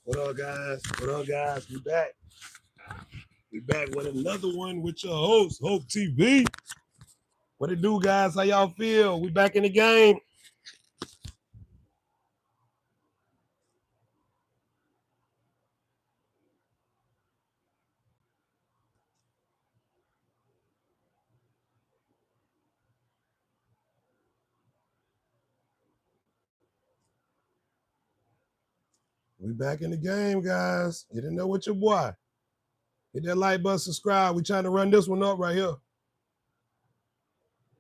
What up, guys? What up, guys? We back. We back with another one with your host, Hope TV. What it do, guys? How y'all feel? We back in the game. We back in the game, guys. Get in there with your boy. Hit that like button, subscribe. We trying to run this one up right here.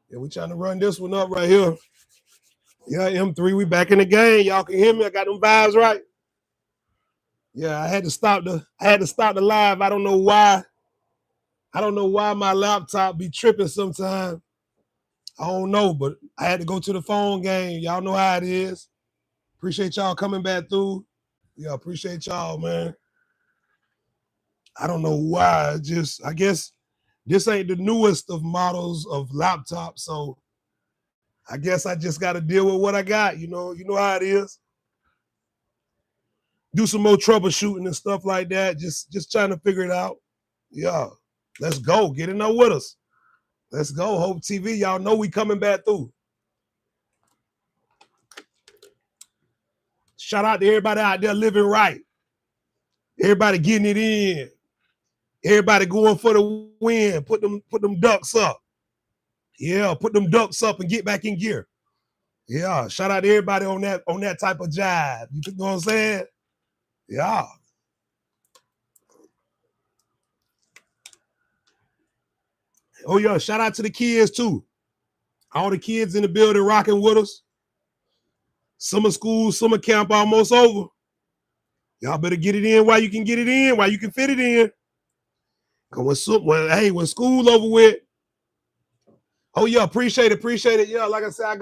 Yeah, we trying to run this one up right here. Yeah, M3, we back in the game. Y'all can hear me. I got them vibes right. Yeah, I had to stop the live. I don't know why. I don't know why my laptop be tripping sometimes. I don't know, but I had to go to the phone game. Y'all know how it is. Appreciate y'all coming back through. Yeah, appreciate y'all, man. I don't know why. I guess this ain't the newest of models of laptops, so I guess I just got to deal with what I got. You know how it is. Do some more troubleshooting and stuff like that. Just trying to figure it out. Yeah, let's go. Get in there with us. Let's go. Hope TV. Y'all know we coming back through. Shout out to everybody out there living right. Everybody getting it in. Everybody going for the win. Put them ducks up. Yeah, put them ducks up and get back in gear. Yeah, shout out to everybody on that type of jive. You know what I'm saying? Yeah. Oh yeah, shout out to the kids too. All the kids in the building rocking with us. Summer school, summer camp almost over. Y'all better get it in while you can get it in, while you can fit it in. Cause when school over with. Oh yeah, appreciate it. Yeah, like I said, I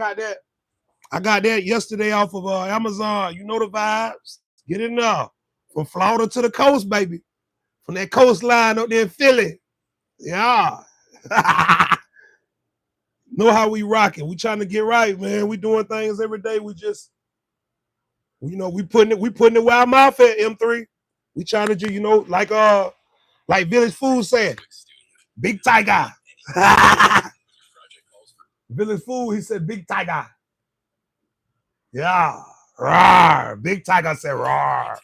got that yesterday off of Amazon. You know the vibes. Get it now. From Florida to the coast, baby. From that coastline up there in Philly. Yeah. Know how we rocking. We trying to get right, man. We doing things every day. We putting it where our mouth at, M3. We trying to do, like Village Food said, Big Tiger. Village Food, he said Big Tiger. Yeah. Roar. Big Tiger said roar.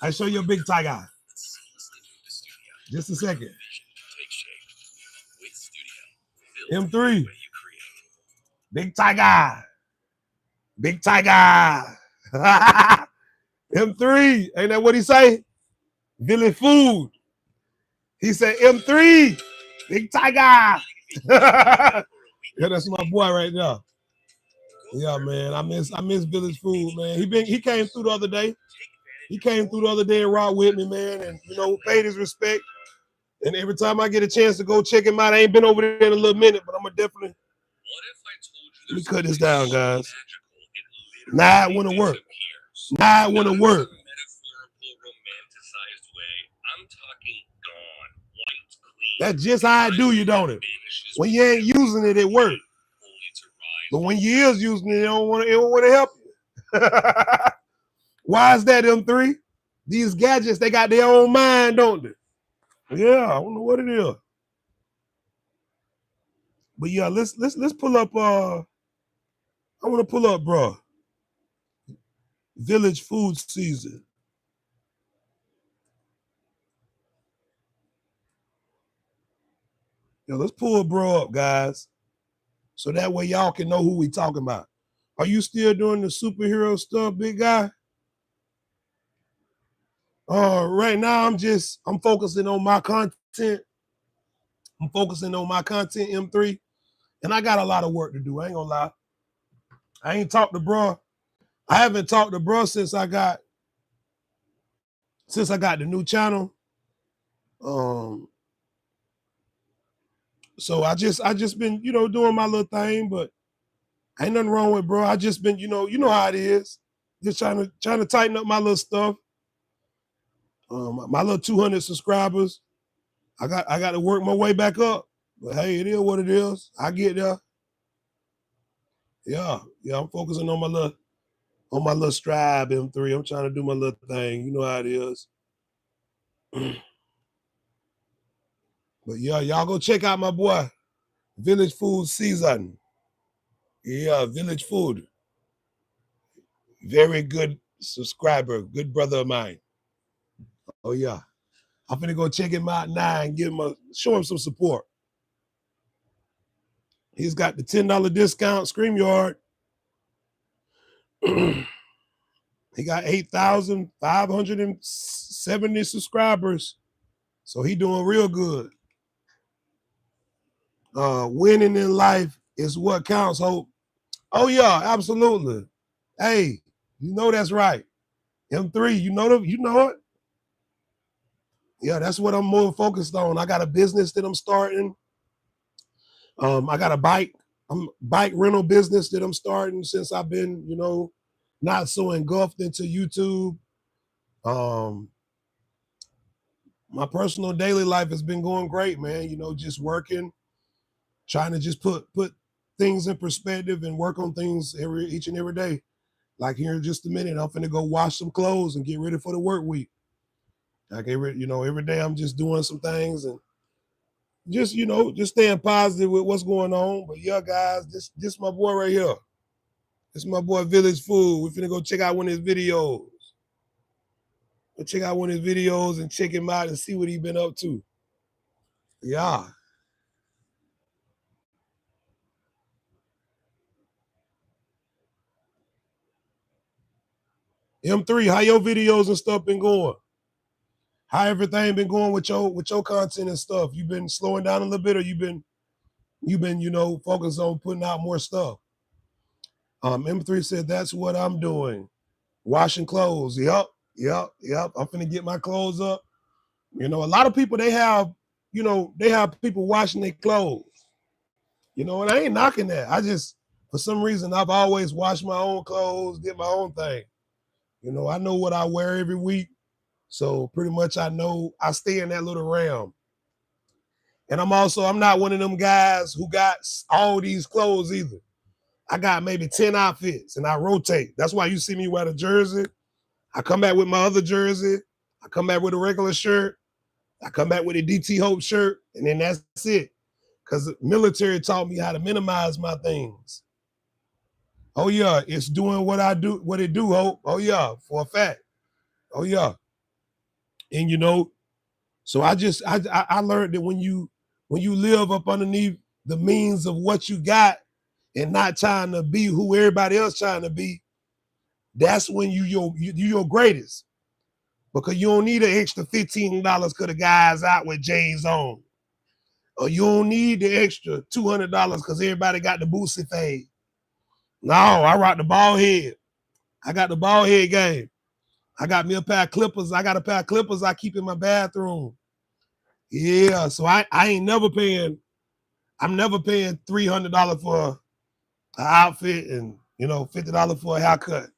I show you a Big Tiger. Just a second. M3. Big Tiger. Big Tiger. M3. Ain't that what he say? Village Food. He said M3. Big Tiger. Yeah, that's my boy right there. Yeah, man. I miss Village Food, man. He came through the other day. He came through the other day and rocked with me, man, and paid his respect. And every time I get a chance to go check him out, I ain't been over there in a little minute, but I'm gonna definitely. Let me cut this down, guys. Now I want to work. Now I want to work. That's just how I do you, don't it? When you ain't using it, it works. But when you is using it, it don't want to help you. Why is that, M3? These gadgets, they got their own mind, don't they? Yeah, I don't know what it is. But yeah, let's pull up. I want to pull up, bro. Village Food Season. Yo, let's pull bro up, guys, so that way y'all can know who we talking about. Are you still doing the superhero stuff, big guy? Right now I'm focusing on my content. I'm focusing on my content, M3, and I got a lot of work to do. I ain't gonna lie. I ain't talked to bro. I haven't talked to bro since I got the new channel. So I just been, doing my little thing, but ain't nothing wrong with bro. I just been, you know how it is. Just trying to tighten up my little stuff. My little 200 subscribers. I got to work my way back up. But hey, it is what it is. I get there. Yeah, I'm focusing on on my little Strive M3. I'm trying to do my little thing. You know how it is. But yeah, y'all go check out my boy, Village Food Season. Yeah, Village Food. Very good subscriber, good brother of mine. Oh yeah. I'm finna go check him out now and show him some support. He's got the $10 discount, StreamYard. He got 8,570 subscribers. So he doing real good. Winning in life is what counts, Hope. Oh yeah, absolutely. Hey, you know that's right. M3, you know it. Yeah, that's what I'm more focused on. I got a business that I'm starting. I got a bike rental business that I'm starting since I've been, not so engulfed into YouTube. My personal daily life has been going great, man. Just working, trying to just put things in perspective and work on things each and every day. Like here in just a minute, I'm finna go wash some clothes and get ready for the work week. Like every day I'm just doing some things and just staying positive with what's going on. But yeah, guys, this my boy right here. This is my boy Village Food. We're finna go check out one of his videos. Go check out one of his videos and check him out and see what he been up to. Yeah. M3, how your videos and stuff been going? How everything been going with your content and stuff? You been slowing down a little bit, or you been focused on putting out more stuff? M3 said that's what I'm doing. Washing clothes. Yep. I'm finna get my clothes up. A lot of people they have people washing their clothes. And I ain't knocking that. I just, for some reason, I've always washed my own clothes, did my own thing. I know what I wear every week. So pretty much I know I stay in that little realm. And I'm not one of them guys who got all these clothes either. I got maybe 10 outfits and I rotate. That's why you see me wear the jersey. I come back with my other jersey. I come back with a regular shirt. I come back with a DT Hope shirt. And then that's it. Because the military taught me how to minimize my things. Oh yeah, it's doing what it do, Hope. Oh yeah, for a fact. Oh yeah. And so I learned that when you live up underneath the means of what you got and not trying to be who everybody else trying to be, that's when you're your greatest. Because you don't need an extra $15 because the guy's out with J's on. Or you don't need the extra $200 because everybody got the Boosie fade. No, I rock the ball head. I got the ball head game. I got me a pair of clippers. I got a pair of clippers I keep in my bathroom. Yeah, so I ain't never paying. I'm never paying $300 for an outfit and $50 for a haircut.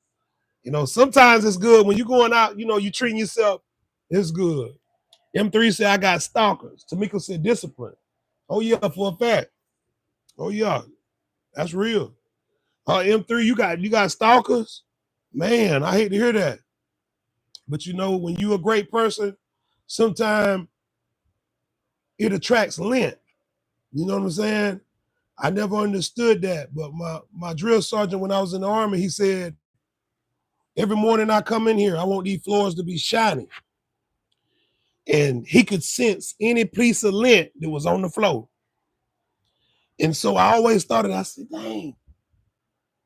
Sometimes it's good when you're going out. You treating yourself. It's good. M3 said I got stalkers. Tamika said discipline. Oh yeah, for a fact. Oh yeah, that's real. M3, you got stalkers. Man, I hate to hear that. But when you a great person, sometimes it attracts lint. You know what I'm saying? I never understood that. But my drill sergeant, when I was in the Army, he said, every morning I come in here, I want these floors to be shiny. And he could sense any piece of lint that was on the floor. And so I always thought I said, dang,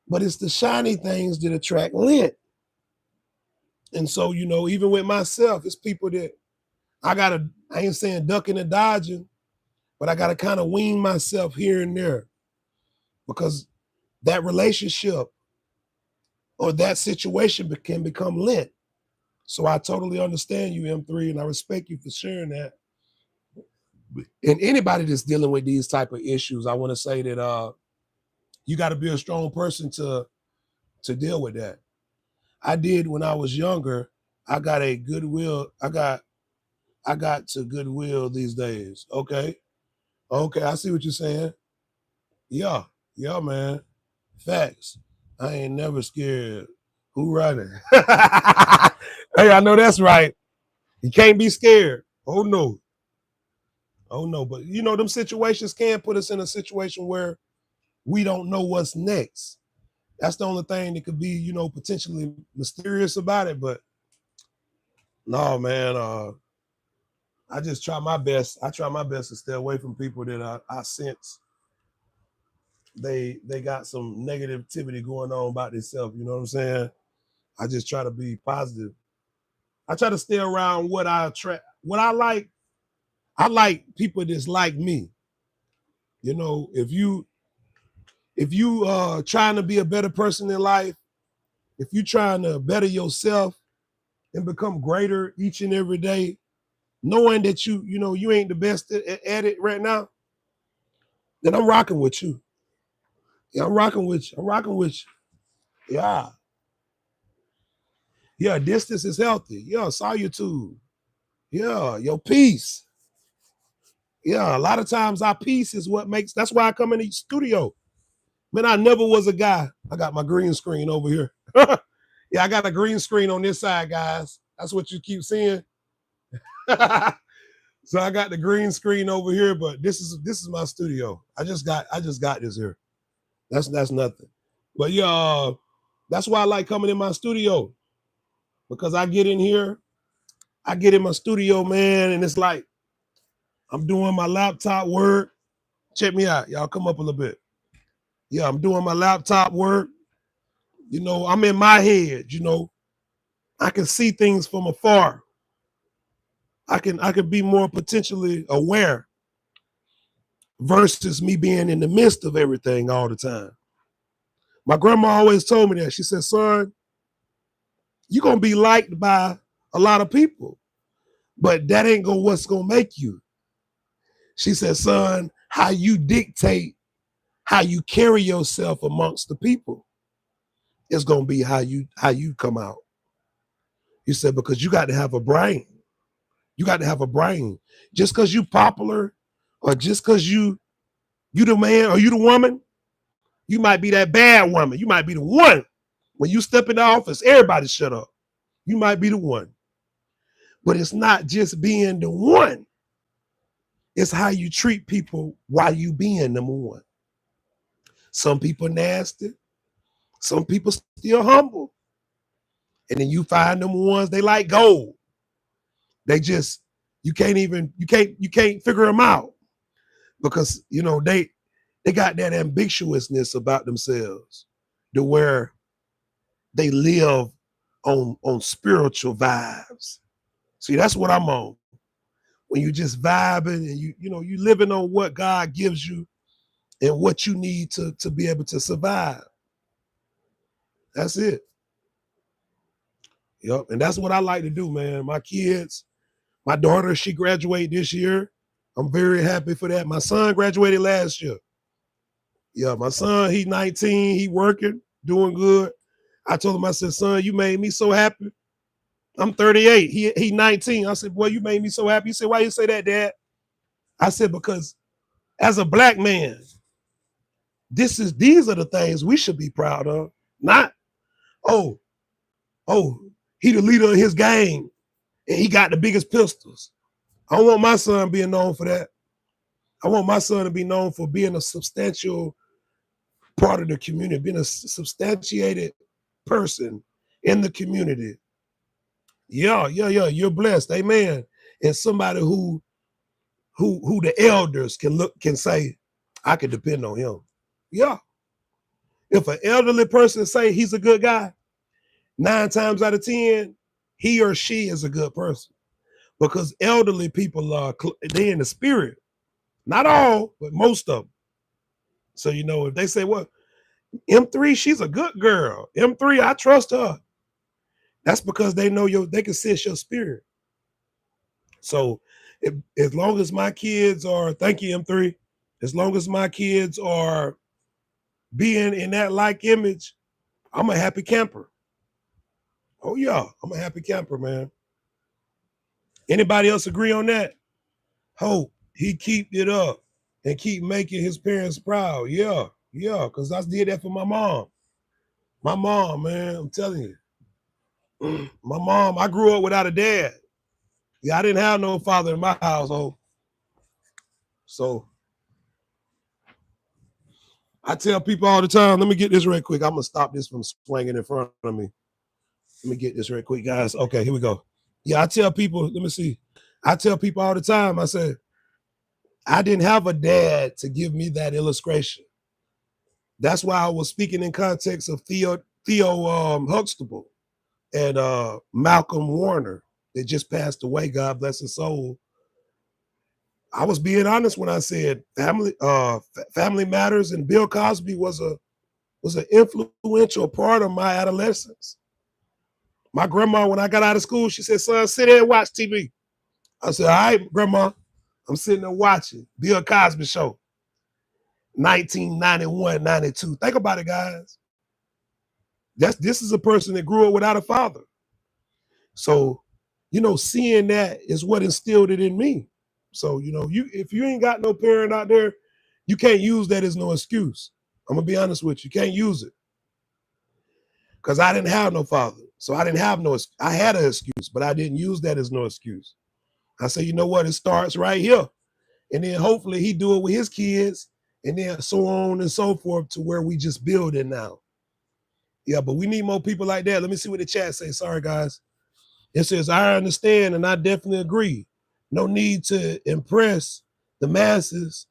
but it's the shiny things that attract lint. And so, even with myself, it's people that I ain't saying ducking and dodging, but I got to kind of wean myself here and there because that relationship or that situation can become lint. So I totally understand you, M3, and I respect you for sharing that. And anybody that's dealing with these type of issues, I want to say that you got to be a strong person to deal with that. I did when I was younger. I got a Goodwill. I got to Goodwill these days. Okay, I see what you're saying. Yeah, man. Facts. I ain't never scared Who running? Hey, I know that's right. You can't be scared. Oh no. Oh no. But you know, them situations can put us in a situation where we don't know what's next. That's the only thing that could be, you know, potentially mysterious about it. But no, man, I just try my best. I try my best to stay away from people that I sense they got some negativity going on about themselves. You know what I'm saying? I just try to be positive. I try to stay around what I attract, what I like. I like people that's like me. You know, if you trying to be a better person in life, if you trying to better yourself and become greater each and every day, knowing that you know you ain't the best at it right now, then I'm rocking with you. Yeah, I'm rocking with you. I'm rocking with you. Yeah. Yeah, distance is healthy. Yeah, solitude. Yeah, your peace. Yeah, a lot of times our peace is what makes, that's why I come in the studio. Man, I never was a guy. I got my green screen over here. Yeah, I got a green screen on this side, guys. That's what you keep seeing. So I got the green screen over here, but this is my studio. I just got this here. That's nothing. But yeah, that's why I like coming in my studio, because I get in here, I get in my studio, man, and it's like I'm doing my laptop work. Check me out. Y'all come up a little bit. Yeah, I'm doing my laptop work. You know, I'm in my head, you know. I can see things from afar. I can be more potentially aware versus me being in the midst of everything all the time. My grandma always told me that. She said, son, you're gonna be liked by a lot of people, but that ain't gonna what's gonna make you. She said, son, how you dictate how you carry yourself amongst the people is gonna be how you come out. You said, because you got to have a brain. You got to have a brain. Just because you popular, or just because you the man or you the woman, you might be that bad woman. You might be the one. When you step in the office, everybody shut up. You might be the one. But it's not just being the one. It's how you treat people while you being number one. Some people nasty. Some people still humble. And then you find them ones they like gold. They just, you can't figure them out, because you know they got that ambiguousness about themselves, to where they live on spiritual vibes. See, that's what I'm on. When you just vibing and you living on what God gives you and what you need to be able to survive. That's it. Yep. And that's what I like to do, man. My kids, my daughter, she graduated this year. I'm very happy for that. My son graduated last year. Yeah, my son, he 19, he working, doing good. I told him, I said, son, you made me so happy. I'm 38. He 19. I said, boy, you made me so happy. He said, why you say that, Dad? I said, because as a black man, these are the things we should be proud of. Not, oh, oh, he the leader of his gang and he got the biggest pistols. I don't want my son being known for that. I want my son to be known for being a substantial part of the community, being a substantiated person in the community. Yeah, yeah, yeah. You're blessed. Amen. And somebody who the elders can say, I can depend on him. Yeah. If an elderly person say he's a good guy, 9 times out of 10, he or she is a good person. Because elderly people are they in the spirit. Not all, but most of them. So if they say, well, M3, she's a good girl. M3, I trust her. That's because they know they can sense your spirit. So as long as my kids are, thank you, M3, as long as my kids are being in that like image, I'm a happy camper. Oh yeah, I'm a happy camper, man. Anybody else agree on that? Hope he keep it up and keep making his parents proud. Yeah, yeah, because I did that for my mom. My mom, man, I'm telling you. My mom, I grew up without a dad. Yeah, I didn't have no father in my household. So I tell people all the time, let me get this real quick. I'm going to stop this from swinging in front of me. Let me get this real quick, guys. Okay, here we go. Yeah, I tell people, let me see. I tell people all the time, I say, I didn't have a dad to give me that illustration. That's why I was speaking in context of Theo Huxtable and Malcolm Warner that just passed away. God bless his soul. I was being honest when I said Family Matters, and Bill Cosby was an influential part of my adolescence. My grandma, when I got out of school, she said, "Son, sit there and watch TV." I said, "All right, Grandma." I'm sitting there watching Bill Cosby show, 1991, 92. Think about it, guys. This is a person that grew up without a father. So, seeing that is what instilled it in me. So, if you ain't got no parent out there, you can't use that as no excuse. I'm gonna be honest with you. You can't use it. Because I didn't have no father. So I didn't have I had an excuse, but I didn't use that as no excuse. I said, you know what? It starts right here. And then hopefully he do it with his kids, and then so on and so forth to where we just build it now. Yeah, but we need more people like that. Let me see what the chat says. Sorry, guys. It says, I understand and I definitely agree. No need to impress the masses.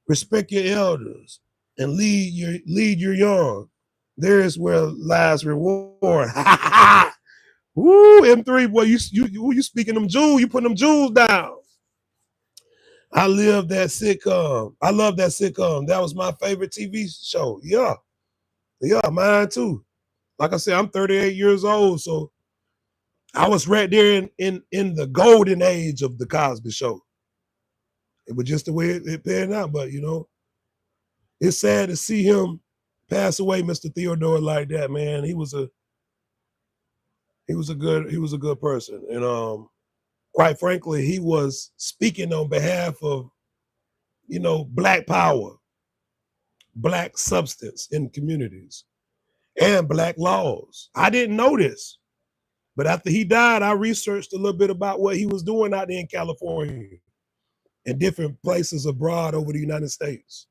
Respect your elders and lead your young. There is where lies reward. Woo, M3, boy, you speaking them jewels, you putting them jewels down. I love that sitcom. That was my favorite TV show. Yeah, mine too. Like I said, I'm 38 years old, so I was right there in the golden age of the Cosby Show. It was just the way it panned out, but it's sad to see him pass away, Mr. Theodore, like that, man. He was a good person, and quite frankly, he was speaking on behalf of Black power, Black substance in communities, and Black laws. I didn't know this, but after he died, I researched a little bit about what he was doing out there in California and different places abroad over the United States.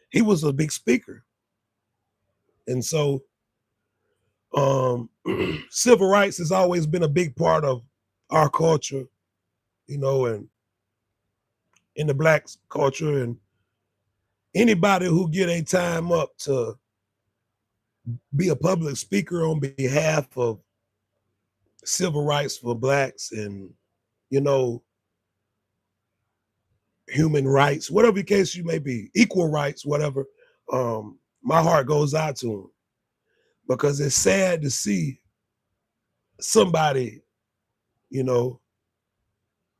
He was a big speaker, and so civil rights has always been a big part of our culture, and in the Black culture, and anybody who get a time up to be a public speaker on behalf of civil rights for Blacks and human rights, whatever the case you may be, equal rights, whatever, my heart goes out to them, because it's sad to see somebody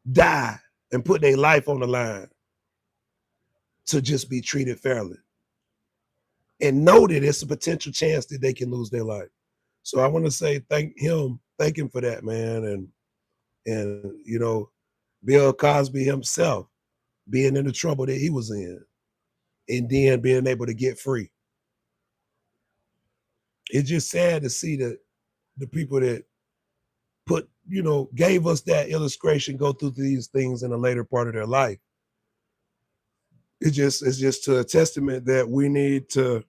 die and put their life on the line to just be treated fairly and know that it's a potential chance that they can lose their life. So I want to say thank him for that, man. And Bill Cosby himself being in the trouble that he was in and then being able to get free. It's just sad to see that the people that gave us that illustration go through these things in a later part of their life. It's just to a testament that we need to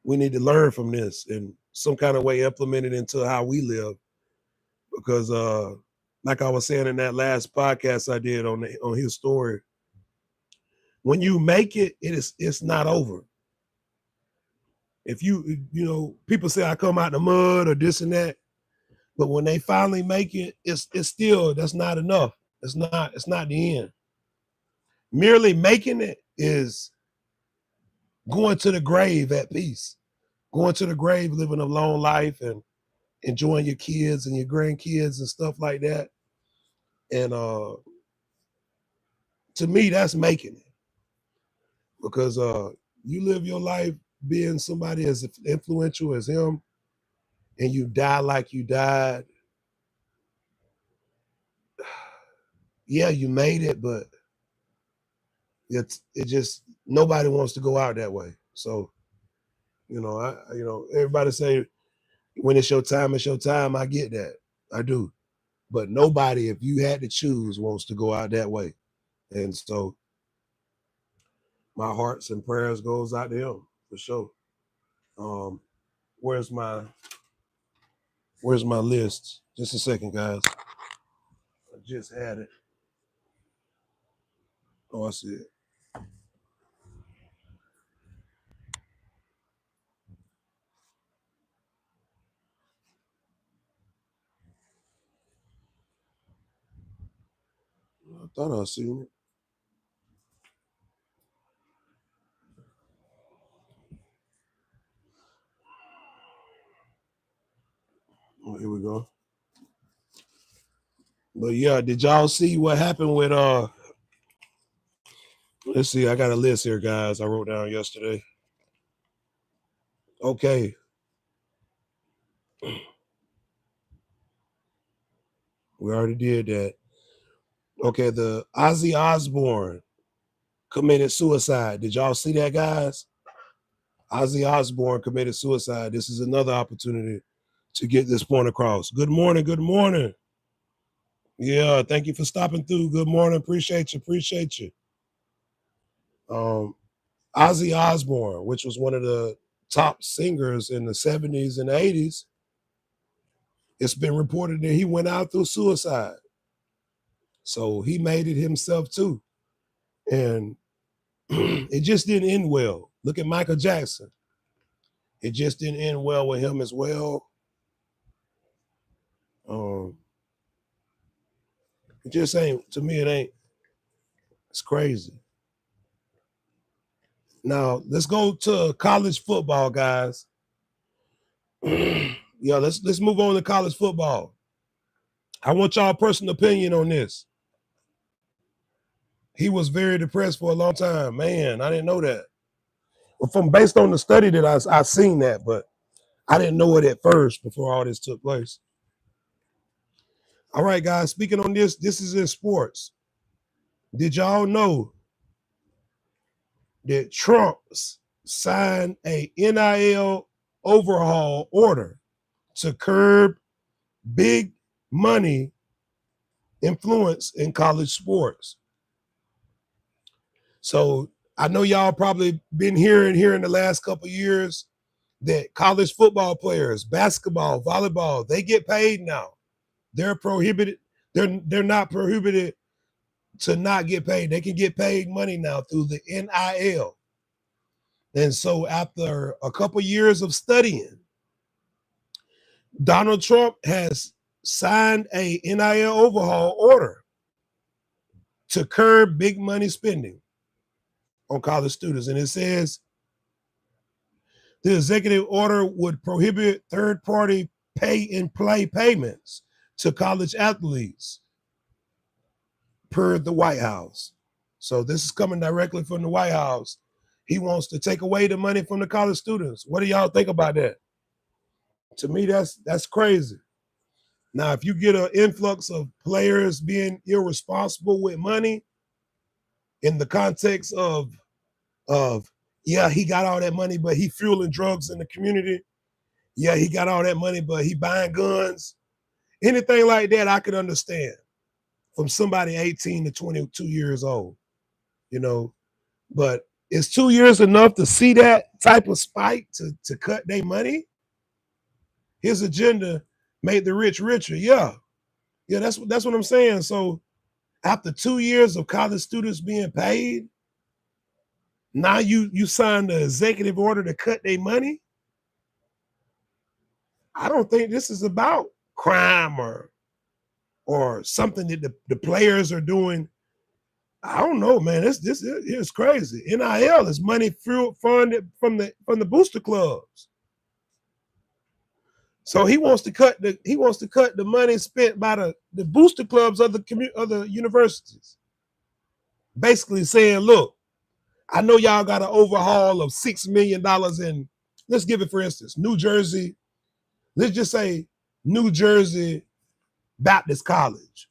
learn from this and some kind of way implement it into how we live. Because like I was saying in that last podcast I did on his story, when you make it, it's not over. If people say I come out the mud or this and that, but when they finally make it, it's still, that's not enough. It's not the end. Merely making it is going to the grave at peace, going to the grave, living a long life and enjoying your kids and your grandkids and stuff like that. And to me, that's making it, because you live your life being somebody as influential as him, and you die like you died. Yeah, you made it, but it just, nobody wants to go out that way. So, everybody say When it's your time, it's your time. I get that. I do. But nobody, if you had to choose, wants to go out that way. And so my hearts and prayers goes out to him for sure. Um, where's my list? Just a second, guys. I just had it. Oh, I see it. I thought I seen it. Oh, here we go. But yeah, did y'all see what happened with let's see, I got a list here, guys. I wrote down yesterday. Okay. We already did that. Okay, the Ozzy Osbourne committed suicide. Did y'all see that, guys? Ozzy Osbourne committed suicide. This is another opportunity to get this point across. Good morning. Good morning. Yeah, thank you for stopping through. Good morning. Appreciate you. Appreciate you. Ozzy Osbourne, which was one of the top singers in the 70s and 80s, it's been reported that he went out through suicide. So he made it himself too. And it just didn't end well. Look at Michael Jackson. It just didn't end well with him as well. It just ain't, to me, it ain't. It's crazy. Now, let's go to college football, guys. Yeah, let's move on to college football. I want y'all personal opinion on this. He was very depressed for a long time. Man, I didn't know that. Well, from based on the study that I seen that, but I didn't know it at first before all this took place. All right, guys, speaking on this is in sports. Did y'all know that Trump signed a NIL overhaul order to curb big money influence in college sports? So I know y'all probably been hearing here in the last couple of years that college football players, basketball, volleyball, they get paid now. They're prohibited. They're not prohibited to not get paid. They can get paid money now through the NIL. And so after a couple of years of studying, Donald Trump has signed a NIL overhaul order to curb big money spending on college students. And it says the executive order would prohibit third-party pay-and-play payments to college athletes per the White House. So this is coming directly from the White House. He wants to take away the money from the college students. What do y'all think about that? To me, that's crazy. Now, if you get an influx of players being irresponsible with money in the context of yeah, he got all that money, but he fueling drugs in the community. Yeah, he got all that money, but he buying guns. Anything like that, I could understand from somebody 18 to 22 years old, you know. But is 2 years enough to see that type of spike to cut their money? His agenda made the rich richer. Yeah, that's what I'm saying. So after 2 years of college students being paid, now you signed the executive order to cut their money. I don't think this is about crime or something that the players are doing. I don't know, man. This is crazy. NIL is money funded from the booster clubs. So he wants to cut the money spent by the booster clubs of the universities. Basically saying, look, I know y'all got an overhaul of $6 million in, let's give it for instance, New Jersey. Let's just say New Jersey Baptist College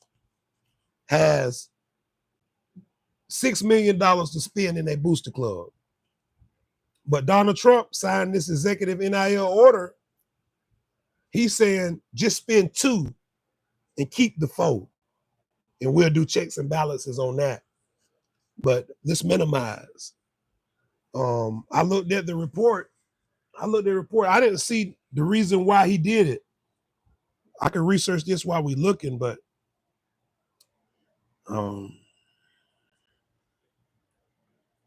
has $6 million to spend in their booster club. But Donald Trump signed this executive NIL order He's saying just spend 2 and keep the 4. And we'll do checks and balances on that. But let's minimize. I looked at the report. I didn't see the reason why he did it. I can research this while we looking, but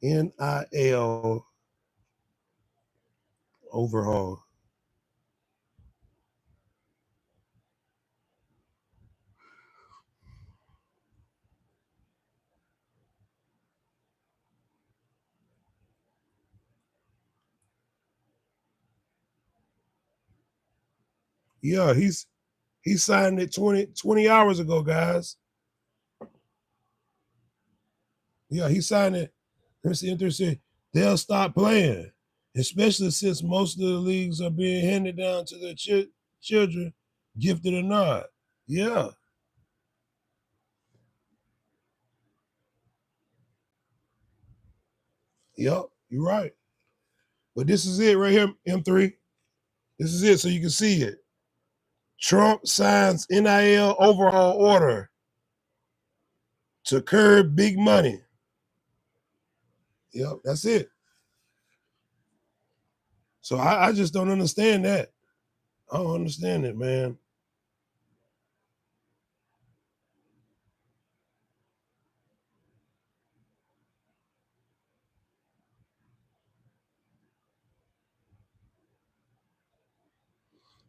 NIL overhaul. Yeah, he signed it 20 hours ago, guys. Yeah, he signed it. Let's see, interesting. They'll stop playing, especially since most of the leagues are being handed down to their children, gifted or not. Yeah. Yep, you're right. But this is it right here, M3. This is it, so you can see it. Trump signs NIL overhaul order to curb big money. Yep, that's it. So I just don't understand that. I don't understand it, man.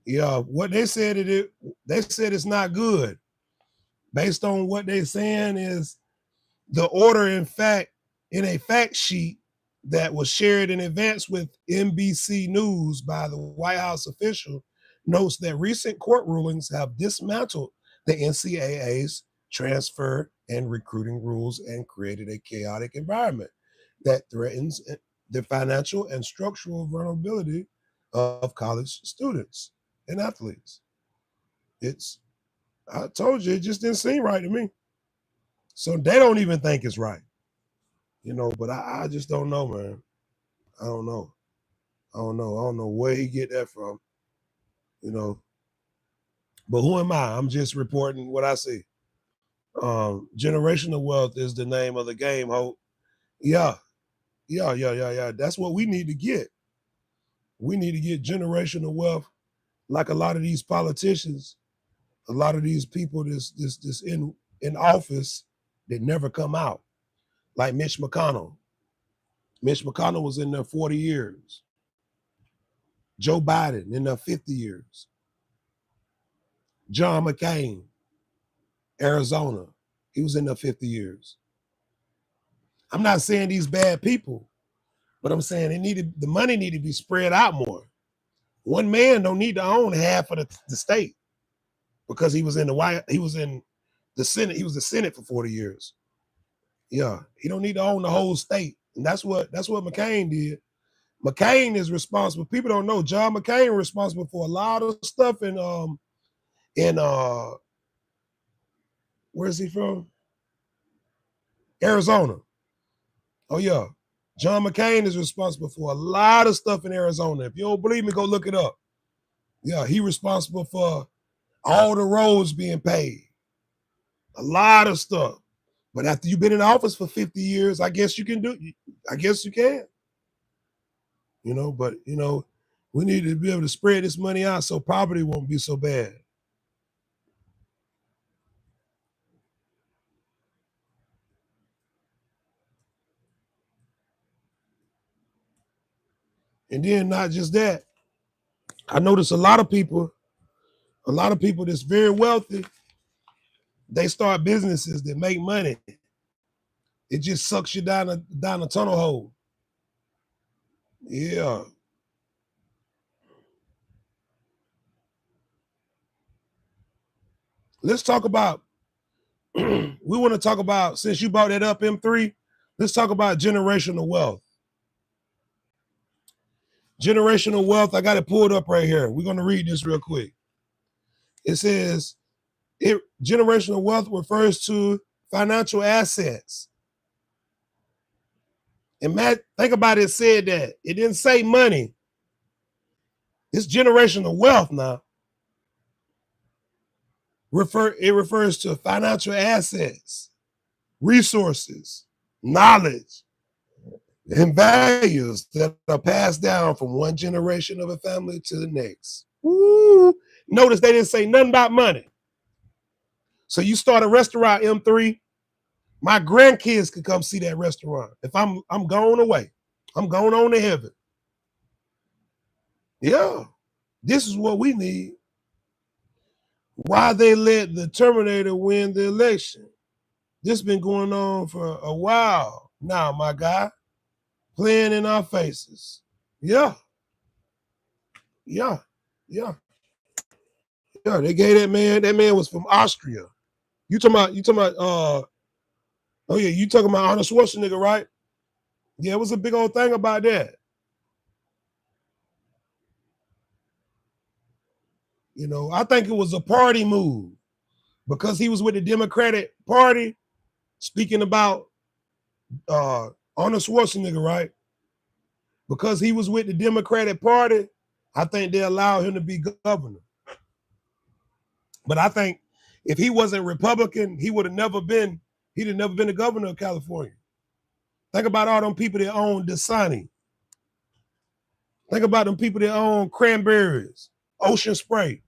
Yeah, what they said they said it's not good. Based on what they're saying is the order, in fact, in a fact sheet that was shared in advance with NBC News by the White House official, notes that recent court rulings have dismantled the NCAA's transfer and recruiting rules and created a chaotic environment that threatens the financial and structural vulnerability of college students and athletes. I told you, it just didn't seem right to me. So they don't even think it's right, but I just don't know, man. I don't know. I don't know where he get that from, you know. But who am I? I'm just reporting what I see. Generational wealth is the name of the game, Hope. Yeah. That's what we need to get. We need to get generational wealth like a lot of these politicians, a lot of these people this in office that never come out. Like Mitch McConnell. Mitch McConnell was in there 40 years. Joe Biden in there 50 years. John McCain, Arizona. He was in there 50 years. I'm not saying these bad people, but I'm saying the money need to be spread out more. One man don't need to own half of the state because he was in the Senate. He was the Senate for 40 years. Yeah, he don't need to own the whole state. And that's what McCain did. McCain is responsible. People don't know John McCain is responsible for a lot of stuff in where's he from? Arizona. Oh yeah. John McCain is responsible for a lot of stuff in Arizona. If you don't believe me, go look it up. Yeah, he responsible for all the roads being paved. A lot of stuff. But after you've been in office for 50 years, I guess you can do it. I guess you can. But we need to be able to spread this money out so poverty won't be so bad. And then not just that, I notice a lot of people that's very wealthy, they start businesses that make money. It just sucks you down a tunnel hole. Yeah. Let's talk about, we want to talk about, since you brought that up, M3, let's talk about generational wealth. Generational wealth, I got it pulled up right here. We're going to read this real quick. It says, generational wealth refers to financial assets. And Matt, think about it, said that. It didn't say money. It's generational wealth now. refers to financial assets, resources, knowledge, and values that are passed down from one generation of a family to the next. Woo. Notice they didn't say nothing about money. So you start a restaurant, M3, my grandkids could come see that restaurant. If I'm going away, I'm going on to heaven. Yeah, this is what we need. Why they let the Terminator win the election? This been going on for a while now, my guy. Playing in our faces. Yeah. Yeah. Yeah. Yeah. They gave that man was from Austria. You talking about oh yeah, you talking about Arnold Schwarzenegger, right? Yeah, it was a big old thing about that. You know, I think it was a party move because he was with the Democratic Party speaking about Arnold Schwarzenegger, right? Because he was with the Democratic Party, I think they allowed him to be governor. But I think if he wasn't Republican, he'd have never been the governor of California. Think about all them people that own Dasani. Think about them people that own Cranberries, Ocean Spray.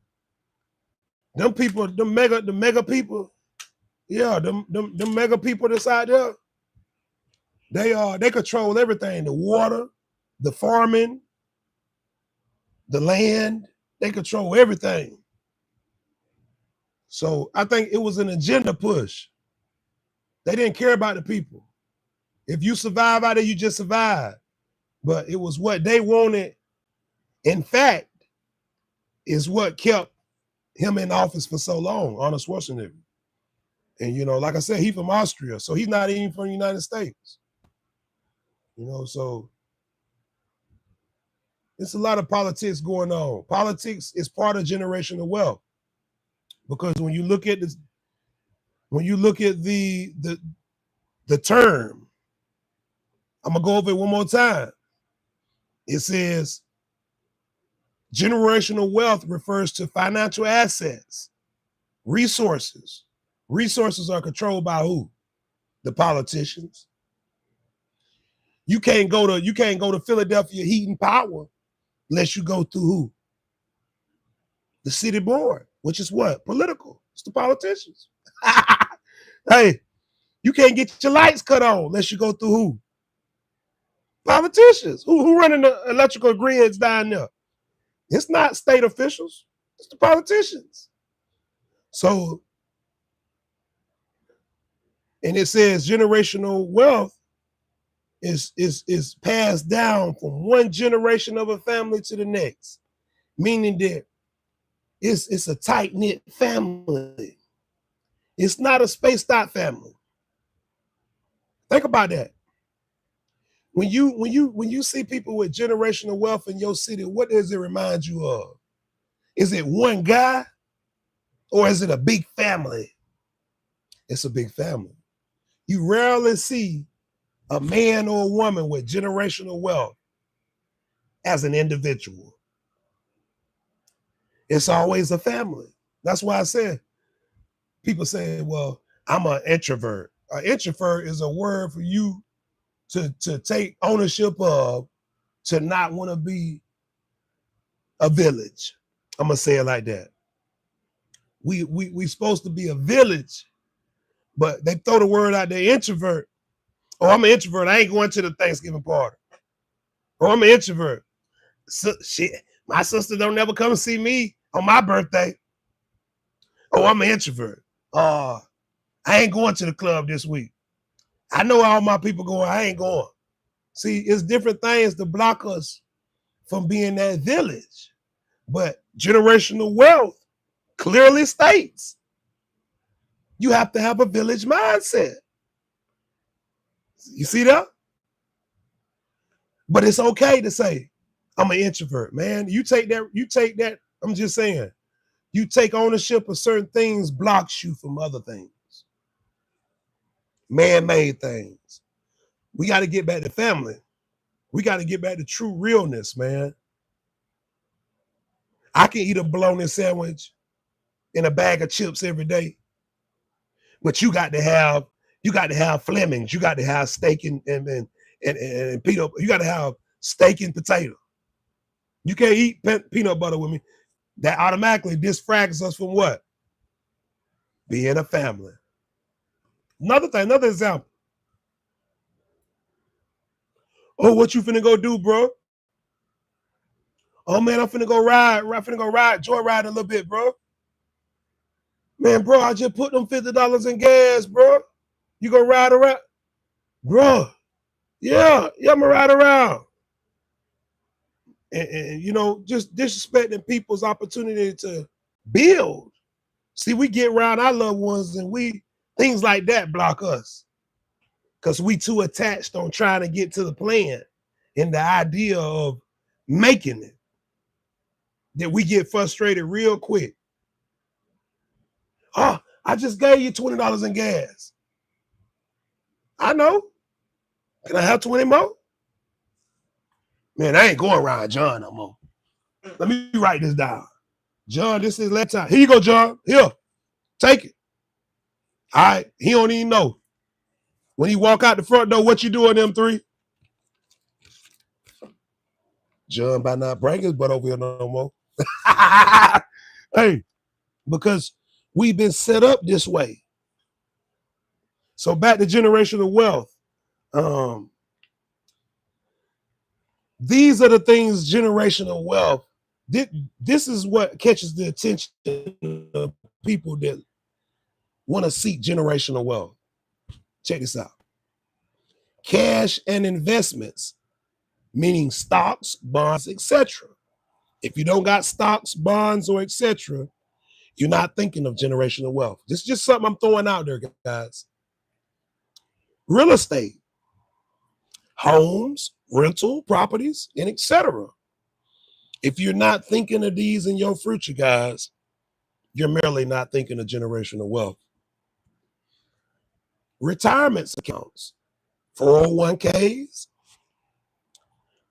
Them people, the mega people, yeah, them mega people that's out there, they control everything, the water, the farming, the land, they control everything. So I think it was an agenda push. They didn't care about the people. If you survive out there, you just survive. But it was what they wanted, in fact, is what kept him in office for so long, Arnold Schwarzenegger. And, you know, like I said, he's from Austria, so he's not even from the United States. You know, so it's a lot of politics going on. Politics is part of generational wealth. Because when you look at this, when you look at the term, I'm gonna go over it one more time. It says generational wealth refers to financial assets, resources. Resources are controlled by who? The politicians. You can't go to Philadelphia Heat and Power unless you go through who? The city board, which is what? Political. It's the politicians. Hey, you can't get your lights cut on unless you go through who? Politicians. Who running the electrical grids down there? It's not state officials. It's the politicians. So, and it says generational wealth is passed down from one generation of a family to the next, meaning that it's a tight-knit family. It's not a spaced out family. Think about that. When you see people with generational wealth in your city, what does it remind you of? Is it one guy or is it a big family? It's a big family. You rarely see a man or a woman with generational wealth as an individual. It's always a family. That's why I said, people say, well, I'm an introvert. An introvert is a word for you to take ownership of, to not want to be a village. I'm gonna say it like that. We supposed to be a village, but they throw the word out there, introvert. Oh, I'm an introvert. I ain't going to the Thanksgiving party. Oh, I'm an introvert. So, shit, my sister don't never come see me on my birthday. Oh, I'm an introvert. I ain't going to the club this week. I know all my people going. I ain't going. See, it's different things to block us from being that village. But generational wealth clearly states you have to have a village mindset. You see that? But it's okay to say, I'm an introvert, man. You take that, I'm just saying, you take ownership of certain things, blocks you from other things. Man-made things. We got to get back to family. We got to get back to true realness, man. I can eat a bologna sandwich in a bag of chips every day. But you got to have Fleming's. You got to have steak and peanut. You got to have steak and potato. You can't eat peanut butter with me. That automatically disfrags us from what? Being a family. Another example. Oh, what you finna go do, bro? Oh man, I'm finna go ride, joy ride a little bit, bro. Man, bro, I just put them $50 in gas, bro. You gonna ride around? Bro, yeah, I'm gonna ride around. And you know, just disrespecting people's opportunity to build. See, we get around our loved ones and things like that block us. Because we too attached on trying to get to the plan and the idea of making it, that we get frustrated real quick. Oh, I just gave you $20 in gas. I know. Can I have 20 more? Man, I ain't going around John no more. Let me write this down. John, this is last time. Here you go, John. Here, take it. All right, he don't even know. When he walk out the front door, what you doing, them three? John by not bring his butt over here no more. Hey, because we've been set up this way. So back to generational wealth. These are the things, generational wealth. This is what catches the attention of people that want to seek generational wealth. Check this out. Cash and investments, meaning stocks, bonds, etc. If you don't got stocks, bonds, or etc., you're not thinking of generational wealth. This is just something I'm throwing out there, guys. Real estate, homes, rental properties, and etc. If you're not thinking of these in your future, guys, you're merely not thinking of generational wealth. Retirement accounts, 401ks,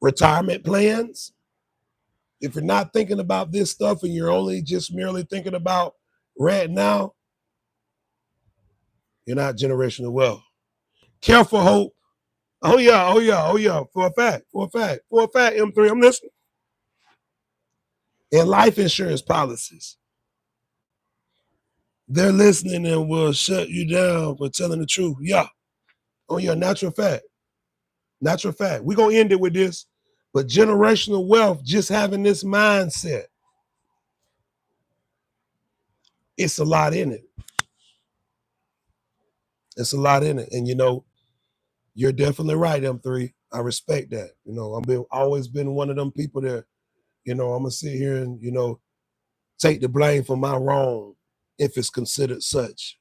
retirement plans. If you're not thinking about this stuff and you're only just merely thinking about right now, you're not generational wealth. Careful hope. Oh yeah. For a fact, M3, I'm listening. And life insurance policies. They're listening and will shut you down for telling the truth. Yeah. Oh yeah, natural fact. Natural fact. We're going to end it with this. But generational wealth, just having this mindset, it's a lot in it. It's a lot in it. And you know, you're definitely right, M3. I respect that. You know, I've always been one of them people that, you know, I'm gonna sit here and, you know, take the blame for my wrong if it's considered such,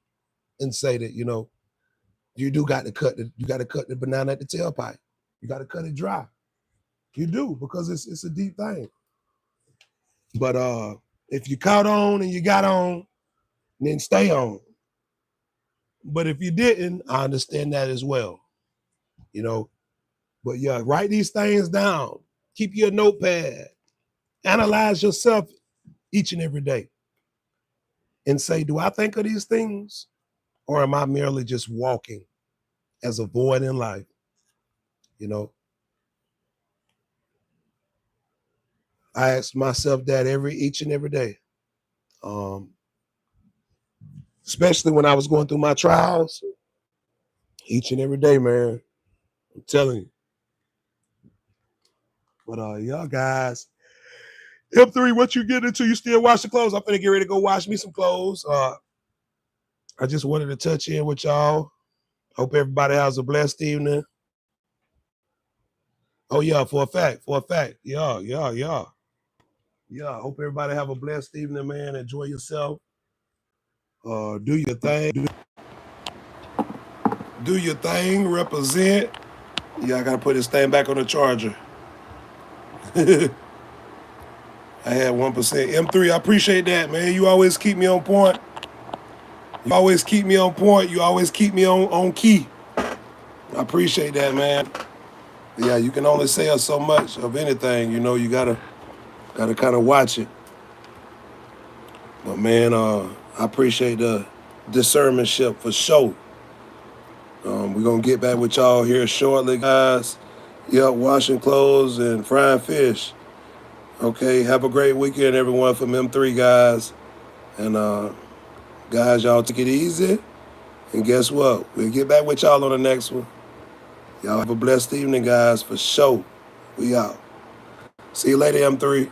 and say that, you know, you got to cut the banana at the tailpipe. You got to cut it dry. You do, because it's a deep thing. But if you caught on and you got on, then stay on. But if you didn't, I understand that as well. You know, but yeah, write these things down. Keep your notepad. Analyze yourself each and every day. And say, do I think of these things? Or am I merely just walking as a void in life? You know, I ask myself that each and every day. Especially when I was going through my trials, each and every day, man. I'm telling you. But y'all guys, M3, what you get into? You still wash the clothes? I'm finna get ready to go wash me some clothes. I just wanted to touch in with y'all. Hope everybody has a blessed evening. Oh yeah, for a fact. Yeah. Hope everybody have a blessed evening, man. Enjoy yourself. Do your thing. Do your thing. Represent. Yeah, I gotta put this thing back on the charger. I had 1%. M3, I appreciate that, man. You always keep me on point. You always keep me on key. I appreciate that, man. Yeah, you can only say so much of anything, you know. You gotta kind of watch it. But man, I appreciate the discernmentship for sure. We're gonna get back with y'all here shortly, guys. Yep, washing clothes and frying fish. Okay, have a great weekend, everyone, from M3, guys. And guys, y'all take it easy. And guess what? We'll get back with y'all on the next one. Y'all have a blessed evening, guys, for sure. We out. See you later, M3.